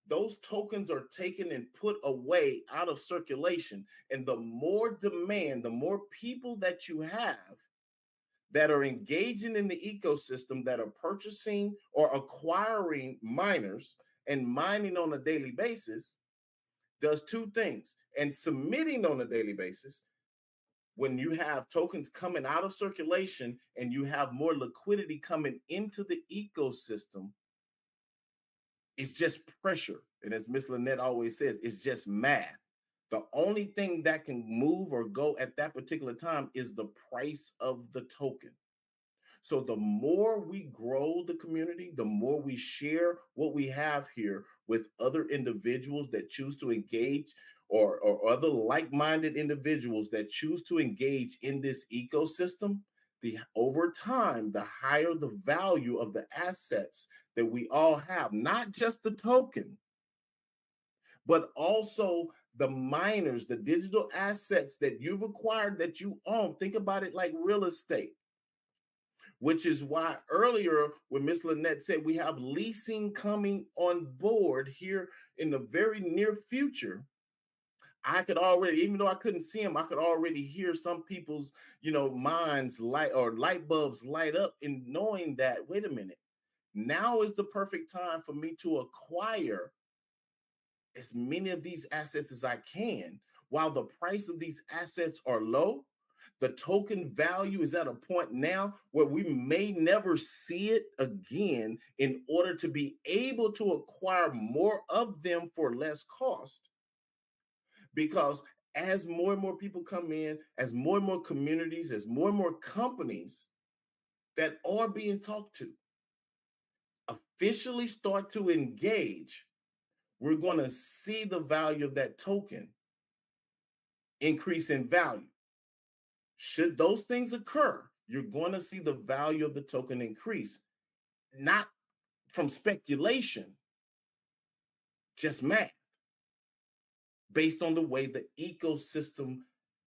those tokens are taken and put away out of circulation. And the more demand, the more people that you have that are engaging in the ecosystem, that are purchasing or acquiring miners and mining on a daily basis, does two things. And submitting on a daily basis, when you have tokens coming out of circulation and you have more liquidity coming into the ecosystem, it's just pressure. And as Miss Lynette always says, it's just math. The only thing that can move or go at that particular time is the price of the token. So the more we grow the community, the more we share what we have here with other individuals that choose to engage, or other like-minded individuals that choose to engage in this ecosystem, over time, the higher the value of the assets that we all have, not just the token, but also the miners, the digital assets that you've acquired, that you own. Think about it like real estate, which is why earlier when Miss Lynette said we have leasing coming on board here in the very near future, I could already, even though I couldn't see them, I could already hear some people's, minds light bulbs light up in knowing that, wait a minute, now is the perfect time for me to acquire as many of these assets as I can. While the price of these assets are low, the token value is at a point now where we may never see it again, in order to be able to acquire more of them for less cost. Because as more and more people come in, as more and more communities, as more and more companies that are being talked to officially start to engage, we're going to see the value of that token increase in value. Should those things occur, you're going to see the value of the token increase, not from speculation, just math, based on the way the ecosystem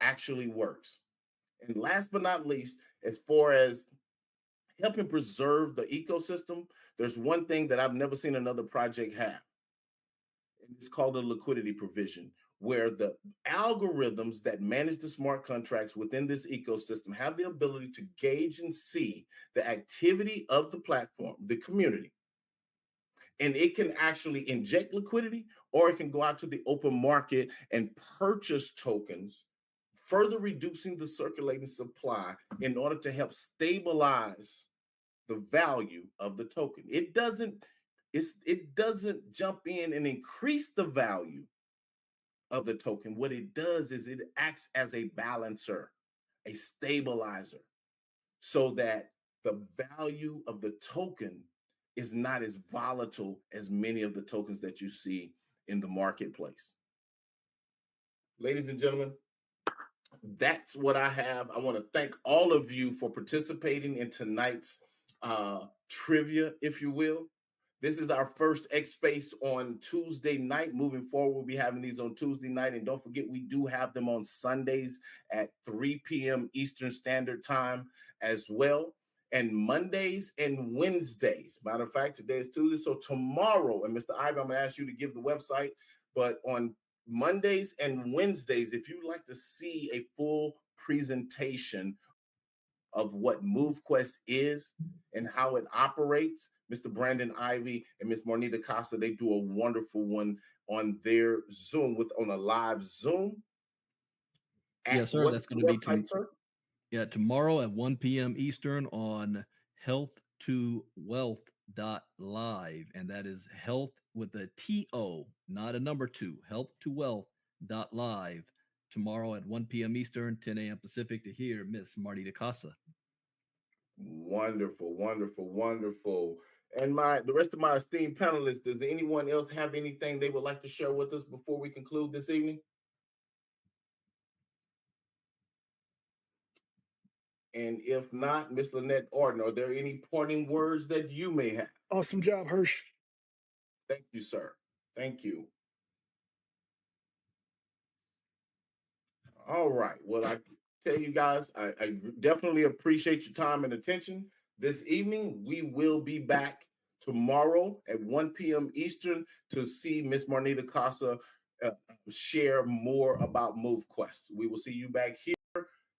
actually works. And last but not least, as far as helping preserve the ecosystem, there's one thing that I've never seen another project have. And it's called a liquidity provision, where the algorithms that manage the smart contracts within this ecosystem have the ability to gauge and see the activity of the platform, the community. And it can actually inject liquidity, or it can go out to the open market and purchase tokens, further reducing the circulating supply in order to help stabilize the value of the token. It doesn't jump in and increase the value of the token. What it does is it acts as a balancer, a stabilizer, so that the value of the token is not as volatile as many of the tokens that you see in the marketplace. Ladies and gentlemen, that's what I have. I want to thank all of you for participating in tonight's trivia, if you will. This is our first X Space on Tuesday night. Moving forward, we'll be having these on Tuesday night. And don't forget, we do have them on Sundays at 3 p.m. Eastern Standard Time as well. And Mondays and Wednesdays. Matter of fact, today is Tuesday. So tomorrow, and Mr. Ivy, I'm going to ask you to give the website. But on Mondays and Wednesdays, if you'd like to see a full presentation of what Movequest is and how it operates, Mr. Brandon Ivy and Miss Marnita Costa, they do a wonderful one on their Zoom on a live Zoom. Yes, sir. That's going to be website, sir? Tomorrow at 1 p.m. Eastern on health2wealth.live. And that is health with a T-O, not a number 2, health2wealth.live. Tomorrow at 1 p.m. Eastern, 10 a.m. Pacific to hear Miss Marnita Casa. Wonderful, wonderful, wonderful. And the rest of my esteemed panelists, does anyone else have anything they would like to share with us before we conclude this evening? And if not, Miss Lynette Orton, are there any parting words that you may have? Awesome job, Hirsch. Thank you, sir. Thank you. All right. Well, I tell you guys, I definitely appreciate your time and attention this evening. We will be back tomorrow at 1 p.m. Eastern to see Miss Marnita Casa share more about Movequest. We will see you back here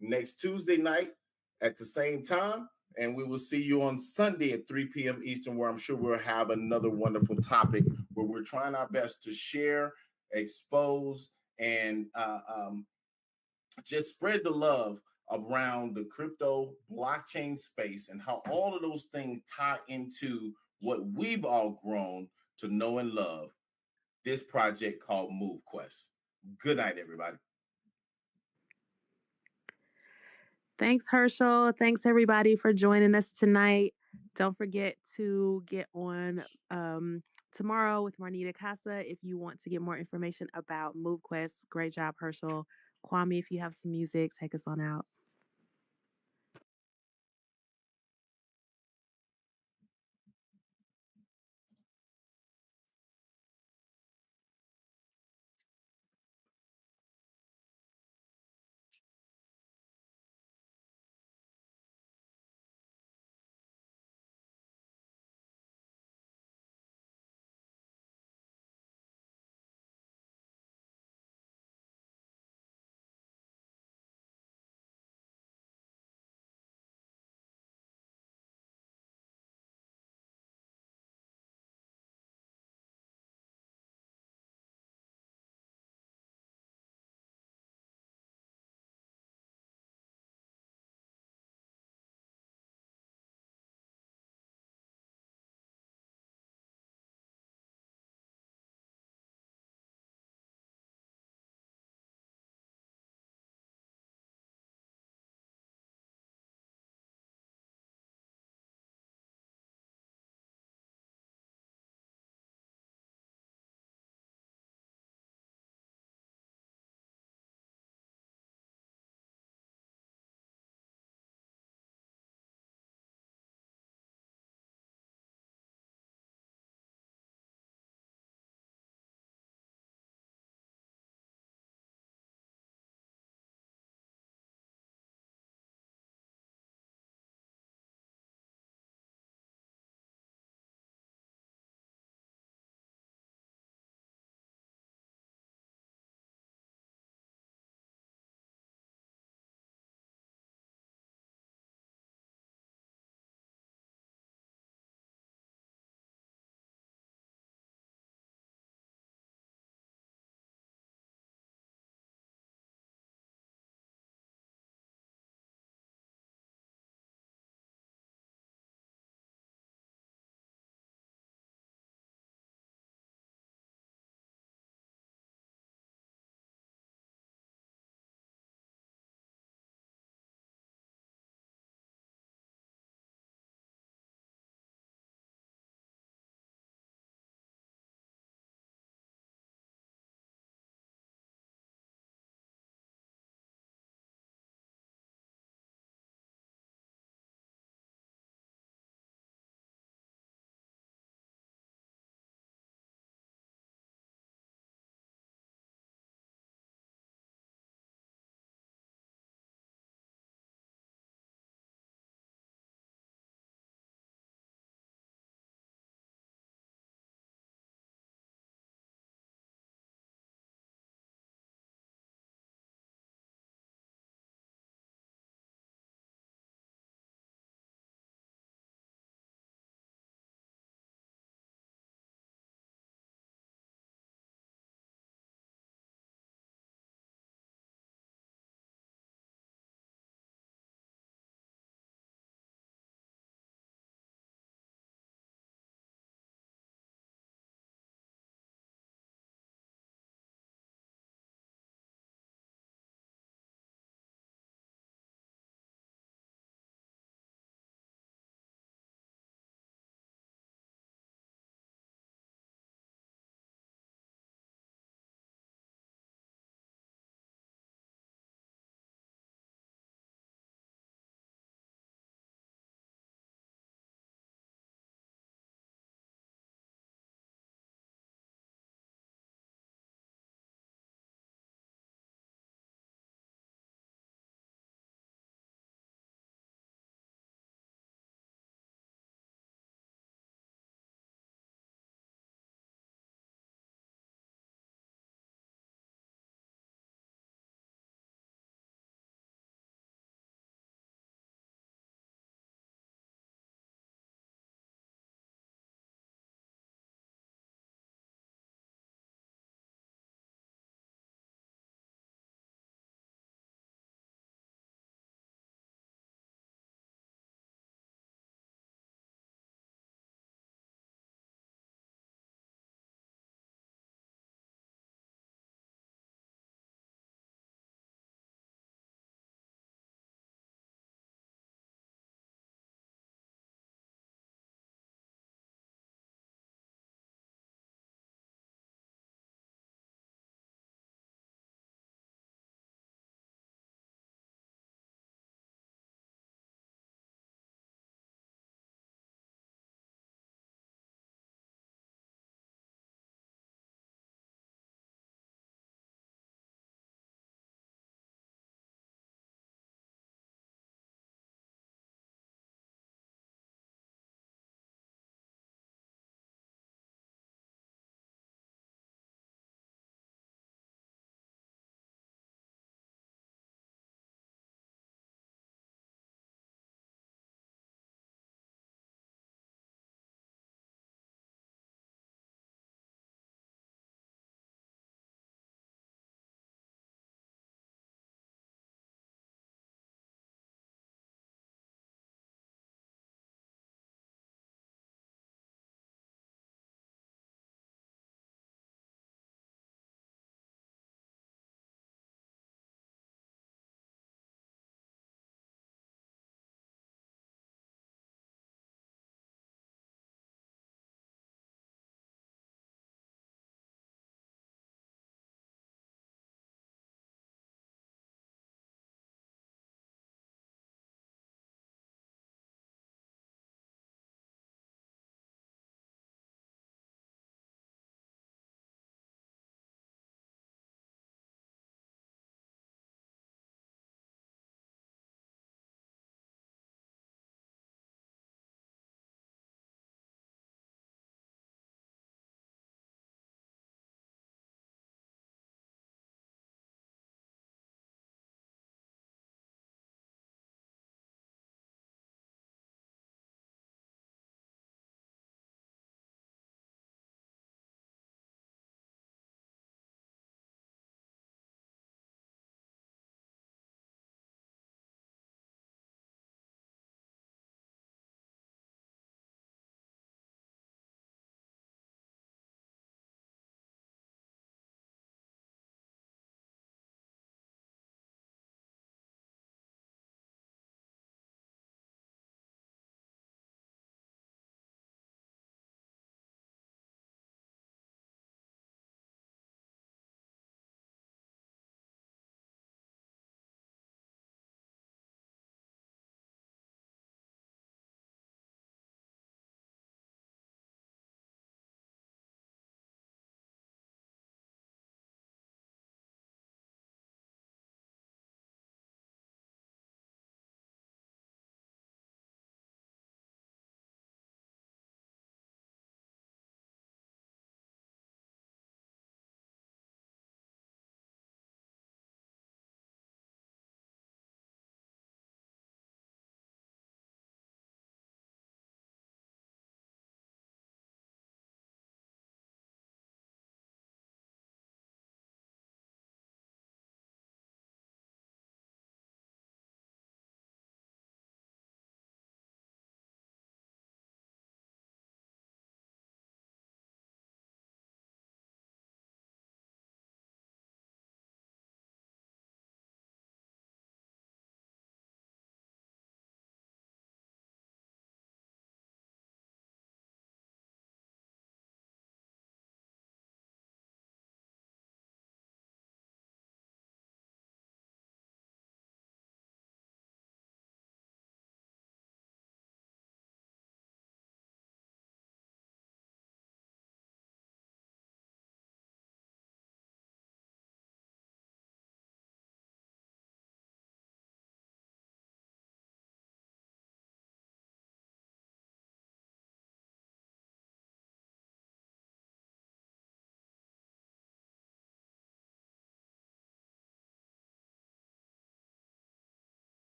next Tuesday night at the same time. And we will see you on Sunday at 3 p.m. Eastern, where I'm sure we'll have another wonderful topic where we're trying our best to share, expose, and just spread the love around the crypto blockchain space and how all of those things tie into what we've all grown to know and love, this project called Movequest. Good night, everybody. Thanks, Herschel. Thanks, everybody, for joining us tonight. Don't forget to get on tomorrow with Marnita Casa if you want to get more information about Movequest. Great job, Herschel. Kwame, if you have some music, take us on out.